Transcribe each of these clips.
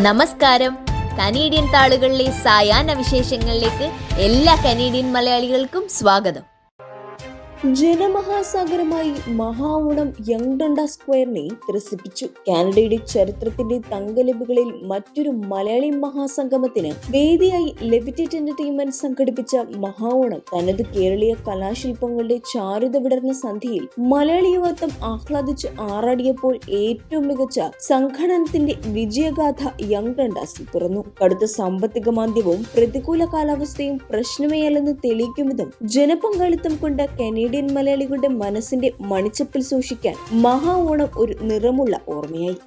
നമസ്കാരം. കനേഡിയൻ താളുകളിലെ സായാഹ്ന വിശേഷങ്ങളിലേക്ക് എല്ലാ കനേഡിയൻ മലയാളികൾക്കും സ്വാഗതം. ജനമഹാസാഗരമായി മഹാഓണം യങ് ഡണ്ട സ്ക്വയറിനെ ത്രസിപ്പിച്ചു. കാനഡയുടെ ചരിത്രത്തിന്റെ തങ്കലിപികളിൽ മറ്റൊരു മലയാളി മഹാസംഗമത്തിന് വേദിയായി ലെവിറ്റേറ്റ് എന്റർടൈൻമെന്റ് സംഘടിപ്പിച്ച മഹാഓണം തനത് കേരളീയ കലാശില്പങ്ങളുടെ ചാരുത വിടർന്ന സന്ധ്യയിൽ മലയാളി യുവത്വം ആഹ്ലാദിച്ച് ആറാടിയപ്പോൾ ഏറ്റവും മികച്ച സംഘടനത്തിന്റെ വിജയഗാഥ യങ് ഡണ്ടാസിൽ പിറന്നു. കടുത്ത സാമ്പത്തിക മാന്ദ്യവും പ്രതികൂല കാലാവസ്ഥയും പ്രശ്നമേയല്ലെന്ന് തെളിയിക്കും വിധം ജനപങ്കാളിത്തം കൊണ്ട കനേഡിയൻ മലയാളികളുടെ മനസ്സിന്റെ മണിച്ചപ്പിൽ സൂക്ഷിക്കാൻ മഹാഓണം ഒരു നിറമുള്ള ഓർമ്മയായി.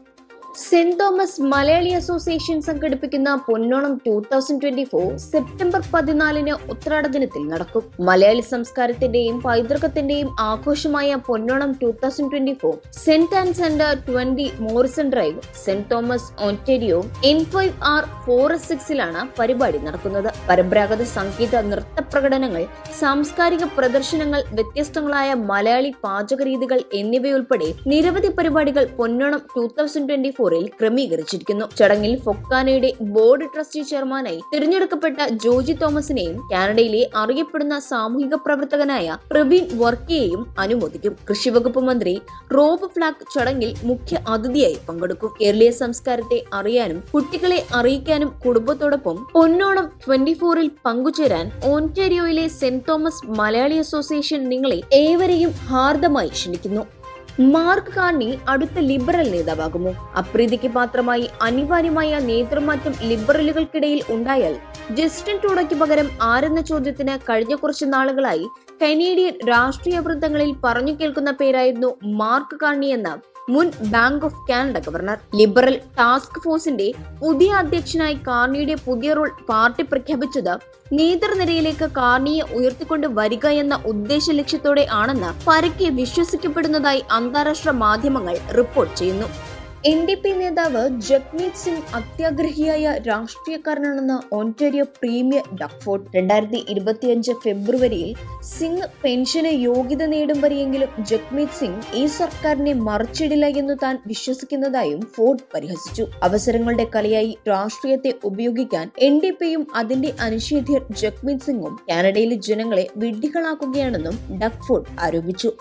സെന്റ് തോമസ് മലയാളി അസോസിയേഷൻ സംഘടിപ്പിക്കുന്ന പൊന്നോണം 2024 സെപ്റ്റംബർ 14 ഉത്രാട ദിനത്തിൽ നടക്കും. മലയാളി സംസ്കാരത്തിന്റെയും പൈതൃകത്തിന്റെയും ആഘോഷമായ Ponnonam 2024 saint and centre 20 Morrison drive, saint Thomas, Ontario N5R 4S6 പരിപാടി നടക്കുന്നത്. പരമ്പരാഗത സംഗീത നൃത്ത പ്രകടനങ്ങൾ, സാംസ്കാരിക പ്രദർശനങ്ങൾ, വ്യത്യസ്തങ്ങളായ മലയാളി പാചക രീതികൾ എന്നിവയുൾപ്പെടെ നിരവധി പരിപാടികൾ പൊന്നോണം 2024 ക്രമീകരിച്ചിരിക്കുന്നു. ചടങ്ങിൽ ഫൊക്കാനയുടെ ബോർഡ് ട്രസ്റ്റി ചെയർമാനായി തിരഞ്ഞെടുക്കപ്പെട്ട ജോജി തോമസിനെയും കാനഡയിലെ അറിയപ്പെടുന്ന സാമൂഹിക പ്രവർത്തകനായ പ്രവീൺ വർക്കിയെയും അനുമോദിക്കും. കൃഷിവകുപ്പ് മന്ത്രി റോബ് ഫ്ലാക്ക് ചടങ്ങിൽ മുഖ്യ അതിഥിയായി പങ്കെടുക്കും. കേരളീയ സംസ്കാരത്തെ അറിയാനും കുട്ടികളെ അറിയിക്കാനും കുടുംബത്തോടൊപ്പം പൊന്നോണം 24 പങ്കുചേരാൻ ഓന്റാരിയോയിലെ സെന്റ് തോമസ് മലയാളി അസോസിയേഷൻ നിങ്ങളെ ഏവരെയും ഹാർദമായി ക്ഷണിക്കുന്നു. മാർക്ക് കാർണി അടുത്ത ലിബറൽ നേതാവാകുമോ? അപ്രീതിക്ക് പാത്രമായി അനിവാര്യമായ നേതൃമാറ്റം ലിബറലുകൾക്കിടയിൽ ഉണ്ടായാൽ ജസ്റ്റിൻ ട്രൂഡോയ്ക്ക് പകരം ആരെന്ന ചോദ്യത്തിന് കഴിഞ്ഞ കുറച്ചു നാളുകളായി കനേഡിയൻ രാഷ്ട്രീയ വൃത്തങ്ങളിൽ പറഞ്ഞു കേൾക്കുന്ന പേരായിരുന്നു മാർക്ക് കാർണി എന്ന മുൻ bank of Canada governor. Liberal task ഫോഴ്സിന്റെ പുതിയ അധ്യക്ഷനായി കാർണിയുടെ പുതിയ റോൾ പാർട്ടി പ്രഖ്യാപിച്ചത് നേതൃനിരയിലേക്ക് കാർണിയെ ഉയർത്തിക്കൊണ്ട് വരിക എന്ന ഉദ്ദേശ ലക്ഷ്യത്തോടെ ആണെന്ന് പരക്കെ വിശ്വസിക്കപ്പെടുന്നതായി അന്താരാഷ്ട്ര മാധ്യമങ്ങൾ റിപ്പോർട്ട് ചെയ്യുന്നു. NDP നേതാവ് ജഗ്മീത് സിംഗ് അത്യാഗ്രഹിയായ രാഷ്ട്രീയക്കാരനാണെന്ന് ഓന്റാരിയോ പ്രീമിയർ ഡക് ഫോർഡ്. 2025 ഫെബ്രുവരിയിൽ സിംഗ് പെൻഷന് യോഗ്യത നേടും വരെയെങ്കിലും ജഗ്മീത് സിംഗ് ഈ സർക്കാരിനെ മറിച്ചിടില്ല എന്ന് താൻ വിശ്വസിക്കുന്നതായും ഫോർഡ് പരിഹസിച്ചു. അവസരങ്ങളുടെ കലയായി രാഷ്ട്രീയത്തെ ഉപയോഗിക്കാൻ NDPയും അതിന്റെ അനിഷേധ്യർ ജഗ്മീത് സിംഗും കാനഡയിലെ ജനങ്ങളെ വിഡ്ഢികളാക്കുകയാണെന്നും ഡക് ഫോർഡ് ആരോപിച്ചു.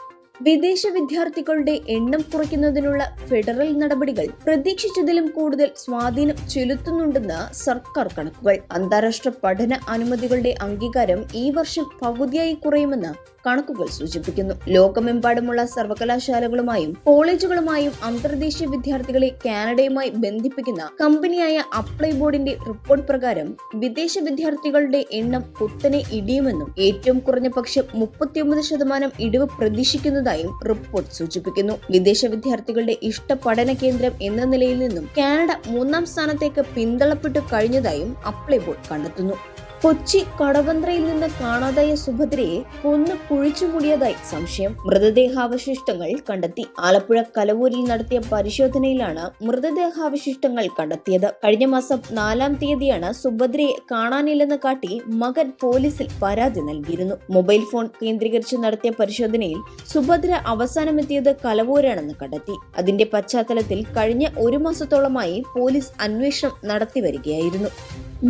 വിദേശ വിദ്യാർത്ഥികളുടെ എണ്ണം കുറയ്ക്കുന്നതിനുള്ള ഫെഡറൽ നടപടികൾ പ്രതീക്ഷിച്ചതിലും കൂടുതൽ സ്വാധീനം ചെലുത്തുന്നുണ്ടെന്ന് സർക്കാർ കണക്കുകൾ. അന്താരാഷ്ട്ര പഠന അനുമതികളുടെ അംഗീകാരം ഈ വർഷം പകുതിയായി കുറയുമെന്ന് കണക്കുകൾ സൂചിപ്പിക്കുന്നു. ലോകമെമ്പാടുമുള്ള സർവകലാശാലകളുമായും കോളേജുകളുമായും അന്തർദേശീയ വിദ്യാർത്ഥികളെ കാനഡയുമായി ബന്ധിപ്പിക്കുന്ന കമ്പനിയായ അപ്ലൈ ബോർഡിന്റെ റിപ്പോർട്ട് പ്രകാരം വിദേശ വിദ്യാർത്ഥികളുടെ എണ്ണം കുത്തനെ ഇടിയുമെന്നും ഏറ്റവും കുറഞ്ഞ പക്ഷം 39% ഇടിവ് പ്രതീക്ഷിക്കുന്നതായും റിപ്പോർട്ട് സൂചിപ്പിക്കുന്നു. വിദേശ വിദ്യാർത്ഥികളുടെ ഇഷ്ട പഠന കേന്ദ്രം എന്ന നിലയിൽ നിന്നും കാനഡ 3ാം സ്ഥാനത്തേക്ക് പിന്തള്ളപ്പെട്ടു കഴിഞ്ഞതായും അപ്ലൈ ബോർഡ് കണ്ടെത്തുന്നു. കൊച്ചി കടവന്ത്രയിൽ നിന്ന് കാണാതായ സുഭദ്രയെ കൊന്നു കുഴിച്ചു മൂടിയതായി സംശയം. മൃതദേഹാവശിഷ്ടങ്ങൾ കണ്ടെത്തി. ആലപ്പുഴ കലവൂരിൽ നടത്തിയ പരിശോധനയിലാണ് മൃതദേഹാവശിഷ്ടങ്ങൾ കണ്ടെത്തിയത്. കഴിഞ്ഞ മാസം 4-ാം തീയതിയാണ് സുഭദ്രയെ കാണാനില്ലെന്ന് കാട്ടി മകൻ പോലീസിൽ പരാതി നൽകിയിരുന്നു. മൊബൈൽ ഫോൺ കേന്ദ്രീകരിച്ച് നടത്തിയ പരിശോധനയിൽ സുഭദ്ര അവസാനമെത്തിയത് കലവൂരാണെന്ന് കണ്ടെത്തി. അതിന്റെ പശ്ചാത്തലത്തിൽ കഴിഞ്ഞ 1 മാസത്തോളമായി പോലീസ് അന്വേഷണം നടത്തി വരികയായിരുന്നു.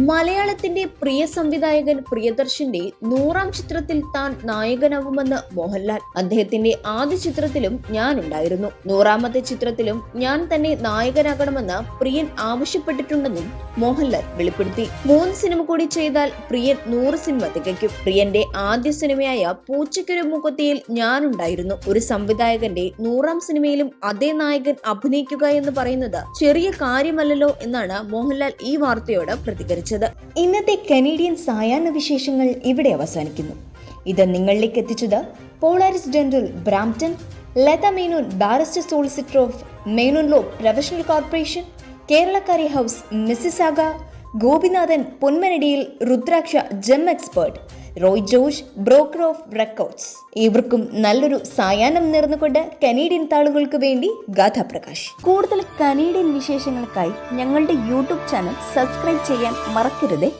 മലയാളത്തിന്റെ പ്രിയ സംവിധായകൻ പ്രിയദർശന്റെ 100ാം ചിത്രത്തിൽ താൻ നായകനാവുമെന്ന് മോഹൻലാൽ. അദ്ദേഹത്തിന്റെ ആദ്യ ചിത്രത്തിലും ഞാൻ ഉണ്ടായിരുന്നു. 100ാമത്തെ ചിത്രത്തിലും ഞാൻ തന്നെ നായകനാകണമെന്ന് പ്രിയൻ ആവശ്യപ്പെട്ടിട്ടുണ്ടെന്നും മോഹൻലാൽ വെളിപ്പെടുത്തി. 3 സിനിമ കൂടി ചെയ്താൽ പ്രിയൻ 100 സിനിമ തികയ്ക്കും. പ്രിയന്റെ ആദ്യ സിനിമയായ പൂച്ചയ്ക്കൊരു മുഖത്തിയിൽ ഞാൻ ഉണ്ടായിരുന്നു. ഒരു സംവിധായകന്റെ 100ാം സിനിമയിലും അതേ നായകൻ അഭിനയിക്കുക എന്ന് പറയുന്നത് ചെറിയ കാര്യമല്ലല്ലോ എന്നാണ് മോഹൻലാൽ ഈ വാർത്തയോട് പ്രതികരിച്ചത്. ഇന്നത്തെ കനേഡിയൻ സായാഹ്ന വിശേഷങ്ങൾ ഇവിടെ അവസാനിക്കുന്നു. ഇത് നിങ്ങളിലേക്ക് എത്തിച്ചത് Polaris dental Brampton, Latha Menon barrister solicitor of Menon law professional corporation, കേരളക്കാരി house Mississauga, Gopinathan Ponmanadiyil, Rudraksha gem expert, Roy George broker of records. ഇവർക്കും നല്ലൊരു സായാഹ്നം നേർന്നുകൊണ്ട് കനേഡിയൻ താളുകൾക്ക് വേണ്ടി ഗാഥാ പ്രകാശ്. കൂടുതൽ കനേഡിയൻ വിശേഷങ്ങൾക്കായി ഞങ്ങളുടെ യൂട്യൂബ് ചാനൽ സബ്സ്ക്രൈബ് ചെയ്യാൻ മറക്കരുതേ.